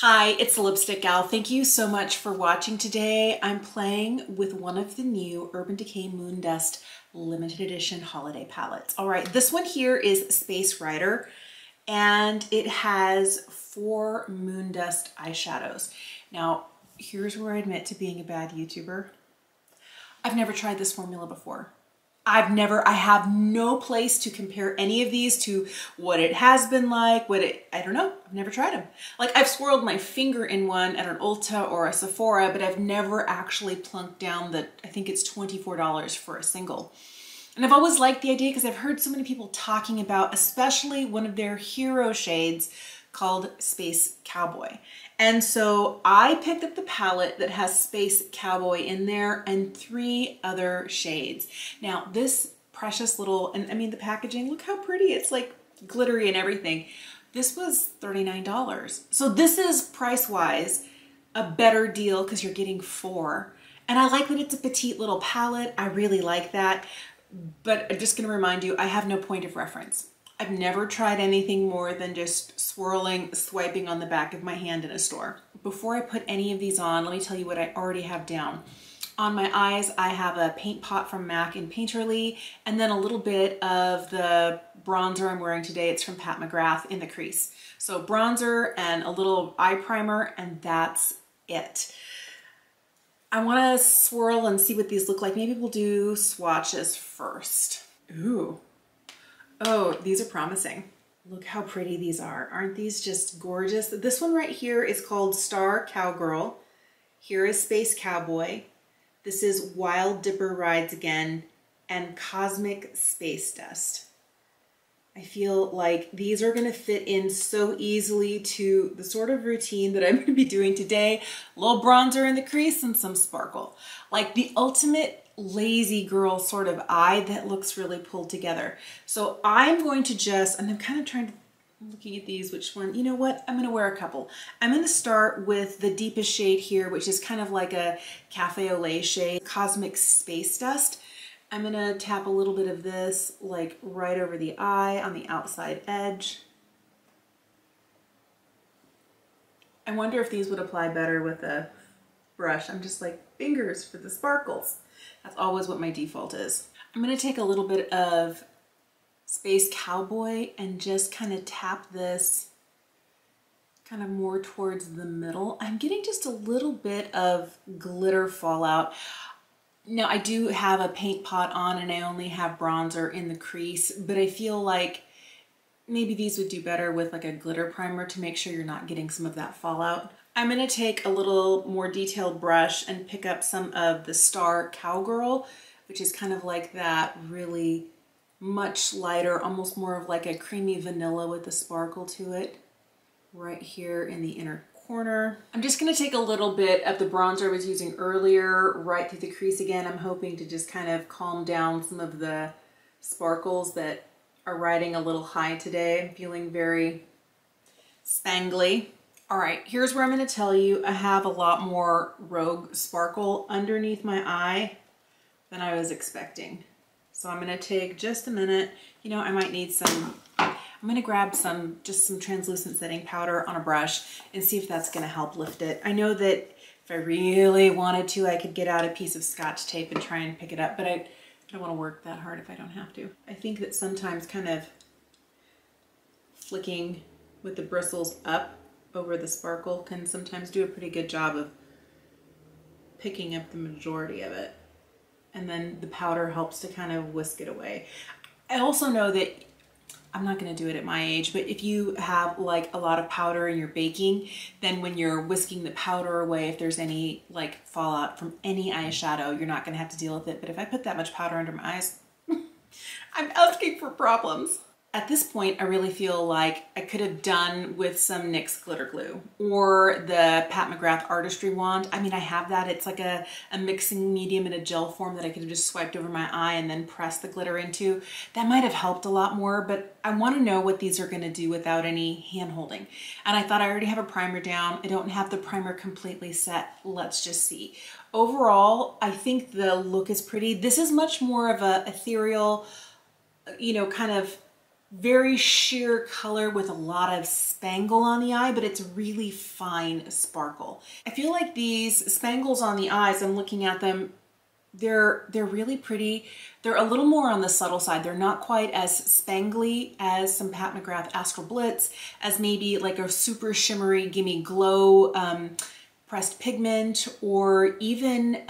Hi, it's the Lipstick Gal. Thank you so much for watching today. I'm playing with one of the new Urban Decay Moondust limited edition holiday palettes. All right, this one here is Space Rider, and it has 4 Moondust eyeshadows. Now, here's where I admit to being a bad YouTuber. I've never tried this formula before. I have no place to compare any of these to what it has been like, I don't know, I've never tried them. Like, I've swirled my finger in one at an Ulta or a Sephora, but I've never actually plunked down I think it's $24 for a single. And I've always liked the idea because I've heard so many people talking about, especially one of their hero shades called Space Cowboy. And so I picked up the palette that has Space Cowboy in there and 3 other shades. Now this precious little, and I mean the packaging, look how pretty, it's like glittery and everything. This was $39. So this is price-wise a better deal because you're getting 4. And I like that it's a petite little palette. I really like that. But I'm just gonna remind you, I have no point of reference. I've never tried anything more than just swiping on the back of my hand in a store. Before I put any of these on, let me tell you what I already have down. On my eyes, I have a paint pot from MAC in Painterly, and then a little bit of the bronzer I'm wearing today. It's from Pat McGrath in the crease. So bronzer and a little eye primer, and that's it. I wanna swirl and see what these look like. Maybe we'll do swatches first. Ooh. Oh, these are promising. Look how pretty these are. Aren't these just gorgeous? This one right here is called Star Cowgirl. Here is Space Cowboy. This is Wild Dipper Rides Again and Cosmic Space Dust. I feel like these are gonna fit in so easily to the sort of routine that I'm gonna be doing today. A little bronzer in the crease and some sparkle. Like the ultimate lazy girl sort of eye that looks really pulled together. So I'm going to just, and I'm kind of trying to, looking at these, which one, you know what? I'm gonna wear a couple. I'm gonna start with the deepest shade here, which is kind of like a cafe au lait shade, Cosmic Space Dust. I'm gonna tap a little bit of this like right over the eye on the outside edge. I wonder if these would apply better with a brush. I'm just like, fingers for the sparkles. That's always what my default is. I'm gonna take a little bit of Space Cowboy and just kind of tap this kind of more towards the middle. I'm getting just a little bit of glitter fallout. Now I do have a paint pot on and I only have bronzer in the crease, but I feel like maybe these would do better with like a glitter primer to make sure you're not getting some of that fallout. I'm gonna take a little more detailed brush and pick up some of the Star Cowgirl, which is kind of like that really much lighter, almost more of like a creamy vanilla with the sparkle to it, right here in the inner corner. I'm just gonna take a little bit of the bronzer I was using earlier right through the crease again. I'm hoping to just kind of calm down some of the sparkles that are riding a little high today. I'm feeling very spangly. All right, here's where I'm gonna tell you I have a lot more Rogue Sparkle underneath my eye than I was expecting. So I'm gonna take just a minute. You know, I might need some, I'm gonna grab just some translucent setting powder on a brush and see if that's gonna help lift it. I know that if I really wanted to, I could get out a piece of Scotch tape and try and pick it up, but I don't wanna work that hard if I don't have to. I think that sometimes kind of flicking with the bristles up over the sparkle can sometimes do a pretty good job of picking up the majority of it. And then the powder helps to kind of whisk it away. I also know that, I'm not gonna do it at my age, but if you have like a lot of powder and you're baking, then when you're whisking the powder away, if there's any like fallout from any eyeshadow, you're not gonna have to deal with it. But if I put that much powder under my eyes, I'm asking for problems. At this point, I really feel like I could have done with some NYX glitter glue or the Pat McGrath artistry wand. I mean, I have that. It's like a mixing medium in a gel form that I could have just swiped over my eye and then pressed the glitter into. That might have helped a lot more, but I want to know what these are going to do without any hand holding. And I thought I already have a primer down. I don't have the primer completely set. Let's just see. Overall, I think the look is pretty. This is much more of a ethereal, you know, kind of very sheer color with a lot of spangle on the eye, but it's really fine sparkle. I feel like these spangles on the eyes, I'm looking at them, they're really pretty. They're a little more on the subtle side. They're not quite as spangly as some Pat McGrath Astral Blitz, as maybe like a super shimmery Gimme Glow pressed pigment, or even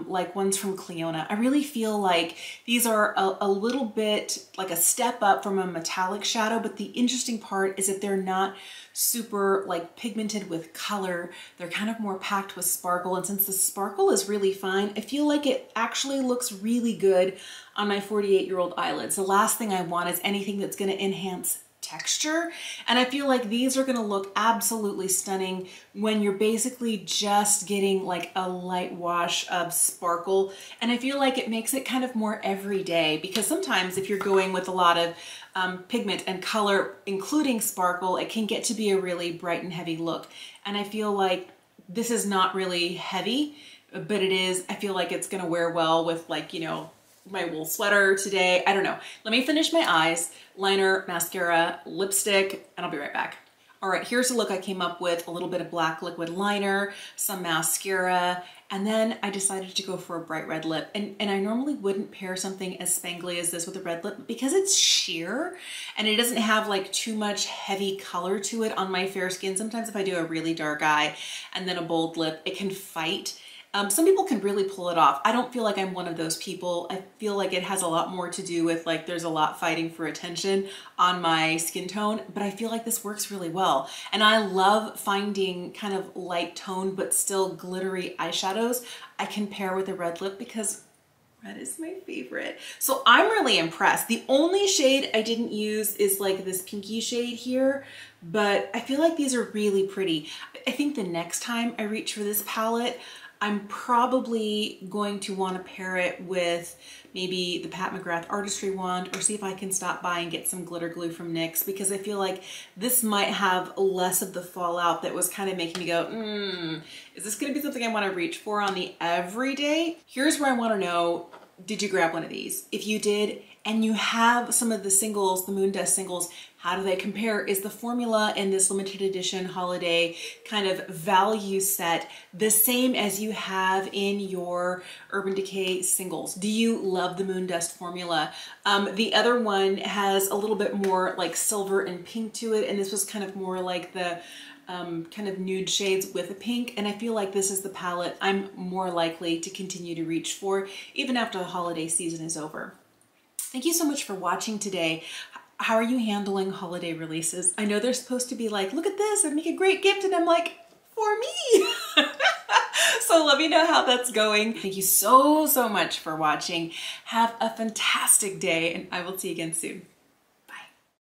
like ones from Cleona. I really feel like these are a little bit like a step up from a metallic shadow, but the interesting part is that they're not super like pigmented with color. They're kind of more packed with sparkle, and since the sparkle is really fine, I feel like it actually looks really good on my 48-year-old eyelids. The last thing I want is anything that's going to enhance texture, and I feel like these are going to look absolutely stunning when you're basically just getting like a light wash of sparkle. And I feel like it makes it kind of more everyday, because sometimes if you're going with a lot of pigment and color including sparkle, it can get to be a really bright and heavy look. And I feel like this is not really heavy, but it is, I feel like it's going to wear well with, like, you know, my wool sweater today. I don't know. Let me finish my eyes, liner, mascara, lipstick, and I'll be right back. All right, here's the look I came up with: a little bit of black liquid liner, some mascara, and then I decided to go for a bright red lip. And I normally wouldn't pair something as spangly as this with a red lip, but because it's sheer and it doesn't have like too much heavy color to it on my fair skin. Sometimes if I do a really dark eye and then a bold lip, it can fight. Some people can really pull it off. I don't feel like I'm one of those people. I feel like it has a lot more to do with, like, there's a lot fighting for attention on my skin tone, but I feel like this works really well. And I love finding kind of light tone but still glittery eyeshadows I can pair with a red lip, because red is my favorite. So I'm really impressed. The only shade I didn't use is like this pinky shade here, but I feel like these are really pretty. I think the next time I reach for this palette, I'm probably going to want to pair it with maybe the Pat McGrath Artistry Wand, or see if I can stop by and get some glitter glue from NYX, because I feel like this might have less of the fallout that was kind of making me go, is this going to be something I want to reach for on the everyday? Here's where I want to know, did you grab one of these? If you did, and you have some of the singles, the Moondust singles, how do they compare? Is the formula in this limited edition holiday kind of value set the same as you have in your Urban Decay singles? Do you love the Moondust formula? The other one has a little bit more like silver and pink to it, and this was kind of more like the kind of nude shades with a pink, and I feel like this is the palette I'm more likely to continue to reach for even after the holiday season is over. Thank you so much for watching today. How are you handling holiday releases? I know they're supposed to be like, look at this and make a great gift, and I'm like, for me. So let me know how that's going. Thank you so much for watching. Have a fantastic day, and I will see you again soon.